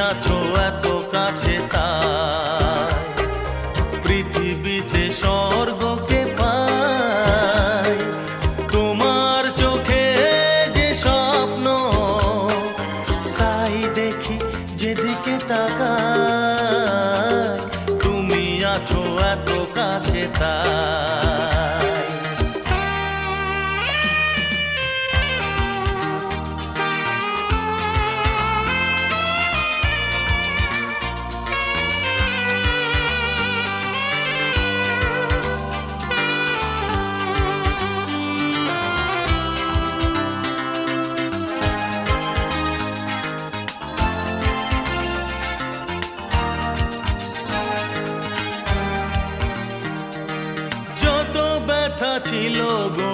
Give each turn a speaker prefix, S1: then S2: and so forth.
S1: আছো এত কাছে, তাই পৃথিবী যে স্বর্গকে পায়। তোমার চোখে যে স্বপ্ন, তাই দেখি যেদিকে তাকাই। তুমি আছো এত কাছে, তাই ছিল গো